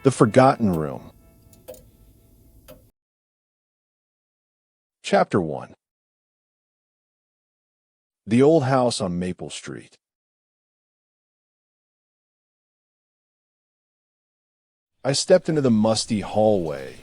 The Forgotten Room. Chapter 1. The Old House on Maple Street. I stepped into the musty hallway,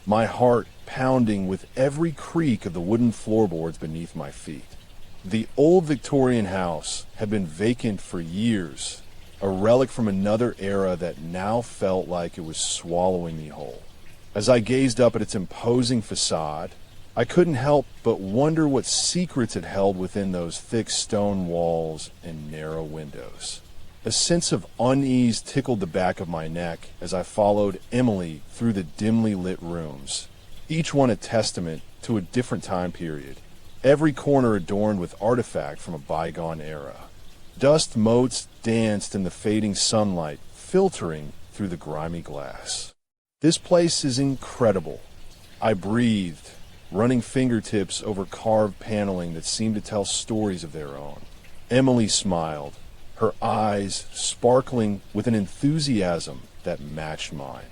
my heart pounding with every creak of the wooden floorboards beneath my feet. The old Victorian house had been vacant for years, a relic from another era that now felt like it was swallowing me whole. As I gazed up at its imposing facade, I couldn't help but wonder what secrets it held within those thick stone walls and narrow windows. A sense of unease tickled the back of my neck as I followed Emily through the dimly lit rooms, each one a testament to a different time period, every corner adorned with artifact from a bygone era. Dust motes danced in the fading sunlight, filtering through the grimy glass. "This place is incredible," I breathed, running fingertips over carved paneling that seemed to tell stories of their own. Emily smiled, her eyes sparkling with an enthusiasm that matched mine.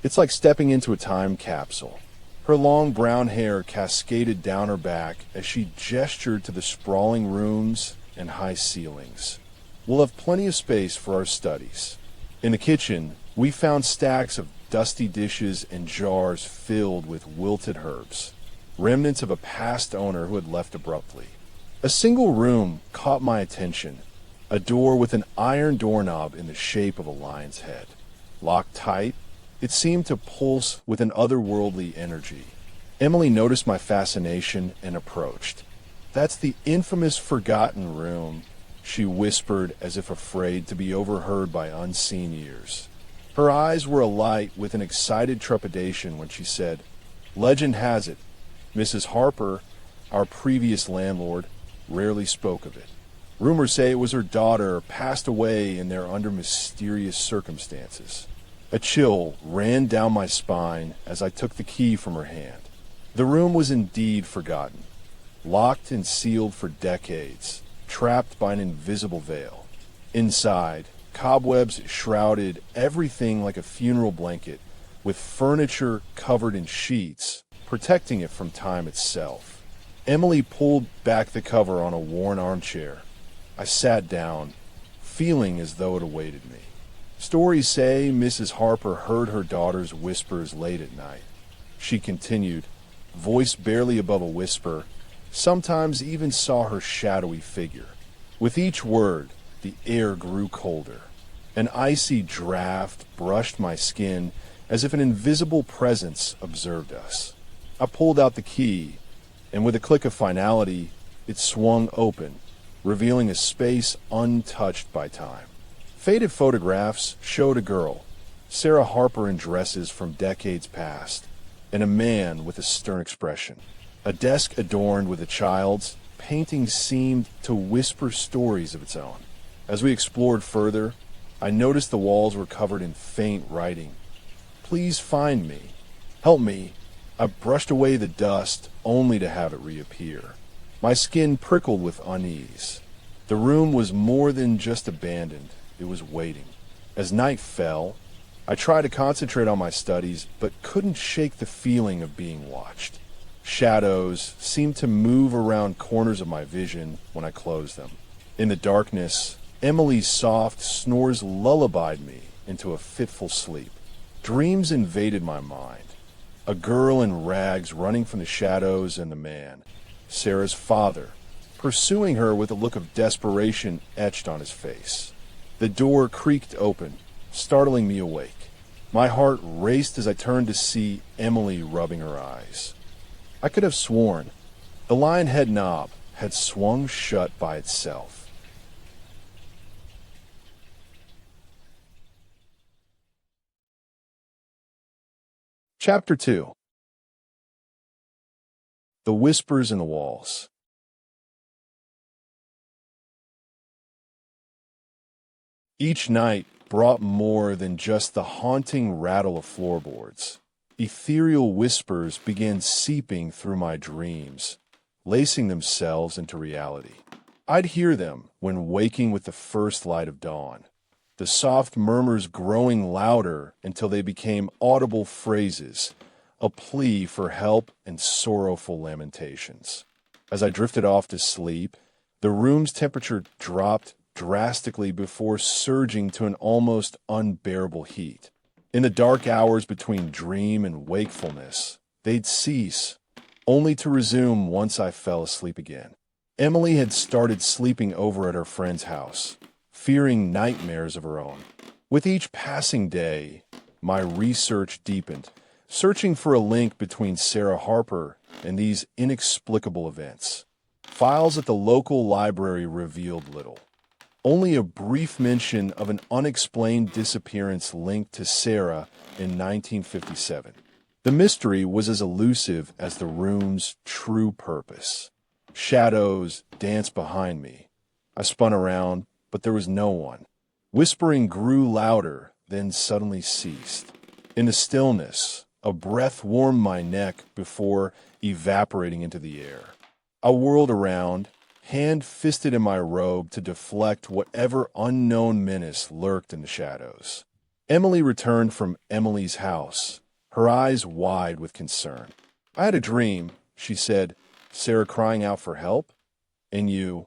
"It's like stepping into a time capsule." Her long brown hair cascaded down her back as she gestured to the sprawling rooms and high ceilings. "We'll have plenty of space for our studies." In the kitchen, we found stacks of dusty dishes and jars filled with wilted herbs, remnants of a past owner who had left abruptly. A single room caught my attention, a door with an iron doorknob in the shape of a lion's head. Locked tight, it seemed to pulse with an otherworldly energy. Emily noticed my fascination and approached. "That's the infamous Forgotten Room," she whispered as if afraid to be overheard by unseen ears. Her eyes were alight with an excited trepidation when she said, "Legend has it, Mrs. Harper, our previous landlord, rarely spoke of it. Rumors say it was her daughter passed away in there under mysterious circumstances." A chill ran down my spine as I took the key from her hand. The room was indeed forgotten, locked and sealed for decades, trapped by an invisible veil. Inside, cobwebs shrouded everything like a funeral blanket, with furniture covered in sheets, protecting it from time itself. Emily pulled back the cover on a worn armchair. I sat down, feeling as though it awaited me. "Stories say Mrs. Harper heard her daughter's whispers late at night," she continued, voice barely above a whisper, "sometimes even saw her shadowy figure." With each word, the air grew colder. An icy draft brushed my skin as if an invisible presence observed us. I pulled out the key, and with a click of finality, it swung open, revealing a space untouched by time. Faded photographs showed a girl, Sarah Harper in dresses from decades past, and a man with a stern expression. A desk adorned with a child's painting seemed to whisper stories of its own. As we explored further, I noticed the walls were covered in faint writing. "Please find me. Help me." I brushed away the dust only to have it reappear. My skin prickled with unease. The room was more than just abandoned. It was waiting. As night fell, I tried to concentrate on my studies, but couldn't shake the feeling of being watched. Shadows seemed to move around corners of my vision when I closed them. In the darkness, Emily's soft snores lullabied me into a fitful sleep. Dreams invaded my mind. A girl in rags running from the shadows and the man, Sarah's father, pursuing her with a look of desperation etched on his face. The door creaked open, startling me awake. My heart raced as I turned to see Emily rubbing her eyes. I could have sworn the lion head knob had swung shut by itself. Chapter 2. The Whispers in the Walls. Each night brought more than just the haunting rattle of floorboards. Ethereal whispers began seeping through my dreams, lacing themselves into reality. I'd hear them when waking with the first light of dawn, the soft murmurs growing louder until they became audible phrases, a plea for help and sorrowful lamentations. As I drifted off to sleep, the room's temperature dropped drastically before surging to an almost unbearable heat. In the dark hours between dream and wakefulness, they'd cease, only to resume once I fell asleep again. Emily had started sleeping over at her friend's house, fearing nightmares of her own. With each passing day, my research deepened, searching for a link between Sarah Harper and these inexplicable events. Files at the local library revealed little. Only a brief mention of an unexplained disappearance linked to Sarah in 1957. The mystery was as elusive as the room's true purpose. Shadows danced behind me. I spun around, but there was no one. Whispering grew louder, then suddenly ceased. In the stillness, a breath warmed my neck before evaporating into the air. I whirled around, hand fisted in my robe to deflect whatever unknown menace lurked in the shadows. Emily returned from Emily's house, her eyes wide with concern. "I had a dream," she said, "Sarah crying out for help, and you."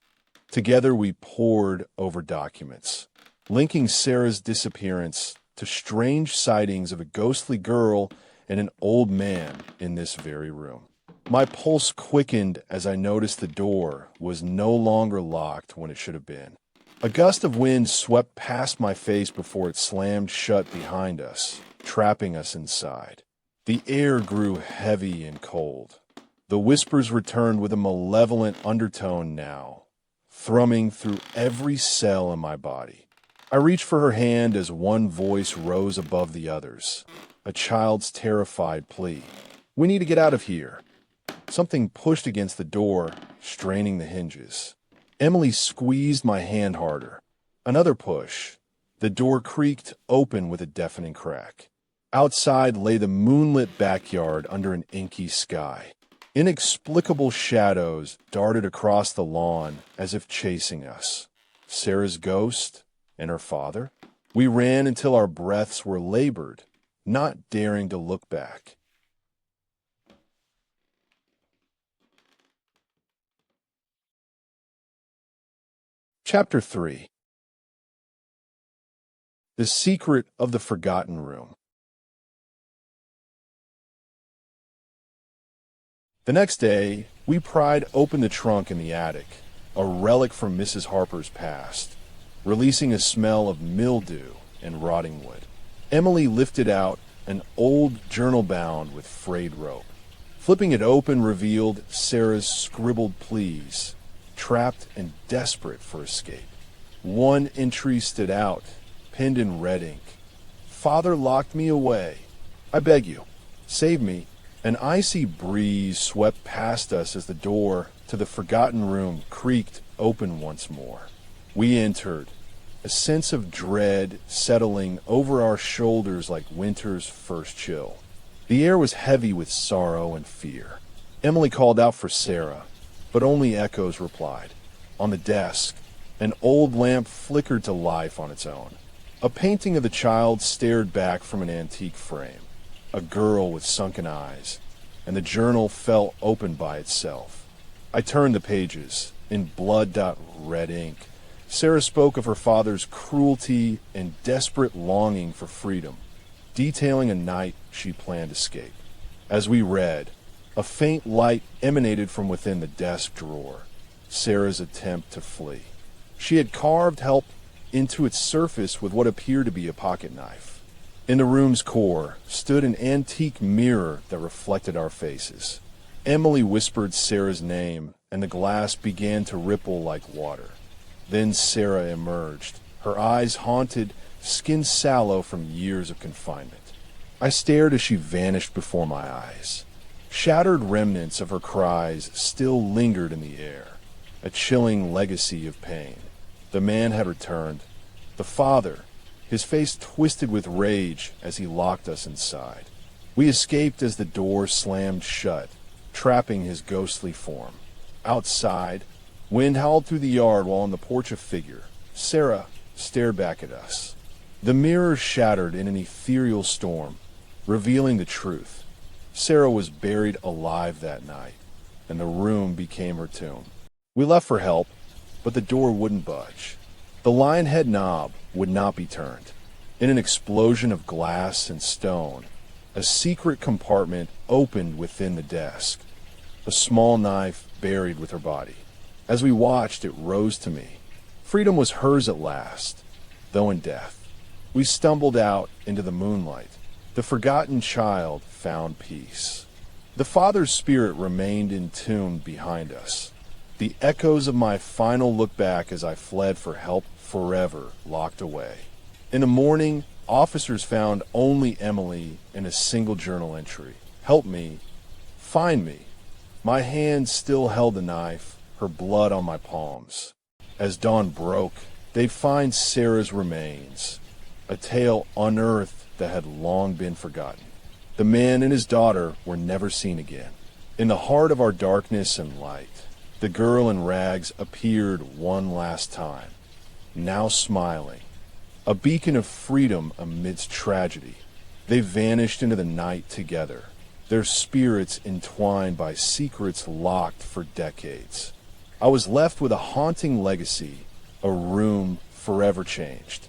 Together we pored over documents, linking Sarah's disappearance to strange sightings of a ghostly girl and an old man in this very room. My pulse quickened as I noticed the door was no longer locked when it should have been. A gust of wind swept past my face before it slammed shut behind us, trapping us inside. The air grew heavy and cold. The whispers returned with a malevolent undertone now, thrumming through every cell in my body. I reached for her hand as one voice rose above the others, a child's terrified plea. "We need to get out of here." Something pushed against the door, straining the hinges. Emily squeezed my hand harder. Another push. The door creaked open with a deafening crack. Outside lay the moonlit backyard under an inky sky. Inexplicable shadows darted across the lawn as if chasing us. Sarah's ghost and her father? We ran until our breaths were labored, not daring to look back. Chapter 3. The Secret of the Forgotten Room. The next day, we pried open the trunk in the attic, a relic from Mrs. Harper's past, releasing a smell of mildew and rotting wood. Emily lifted out an old journal bound with frayed rope. Flipping it open revealed Sarah's scribbled pleas, trapped and desperate for escape. One entry stood out, penned in red ink. "Father locked me away. I beg you, save me." An icy breeze swept past us as the door to the forgotten room creaked open once more. We entered, a sense of dread settling over our shoulders like winter's first chill. The air was heavy with sorrow and fear. Emily called out for Sarah, but only echoes replied. On the desk, an old lamp flickered to life on its own. A painting of the child stared back from an antique frame, a girl with sunken eyes, and the journal fell open by itself. I turned the pages. In blood-red ink, Sarah spoke of her father's cruelty and desperate longing for freedom, detailing a night she planned escape. As we read, a faint light emanated from within the desk drawer, Sarah's attempt to flee. She had carved help into its surface with what appeared to be a pocket knife. In the room's core stood an antique mirror that reflected our faces. Emily whispered Sarah's name, and the glass began to ripple like water. Then Sarah emerged, her eyes haunted, skin sallow from years of confinement. I stared as she vanished before my eyes. Shattered remnants of her cries still lingered in the air, a chilling legacy of pain. The man had returned. The father, his face twisted with rage as he locked us inside. We escaped as the door slammed shut, trapping his ghostly form. Outside, wind howled through the yard while on the porch a figure, Sarah, stared back at us. The mirror shattered in an ethereal storm, revealing the truth. Sarah was buried alive that night, and the room became her tomb. We left for help, but the door wouldn't budge. The lion head knob would not be turned. In an explosion of glass and stone, a secret compartment opened within the desk, a small knife buried with her body. As we watched, it rose to me. Freedom was hers at last, though in death. We stumbled out into the moonlight. The forgotten child found peace. The father's spirit remained entombed behind us. The echoes of my final look back as I fled for help forever locked away. In the morning, officers found only Emily in a single journal entry. Help me. Find me. My hand still held the knife, her blood on my palms. As dawn broke, they'd find Sarah's remains, a tale unearthed that had long been forgotten. The man and his daughter were never seen again. In the heart of our darkness and light, the girl in rags appeared one last time, now smiling, a beacon of freedom amidst tragedy. They vanished into the night together, their spirits entwined by secrets locked for decades. I was left with a haunting legacy, a room forever changed.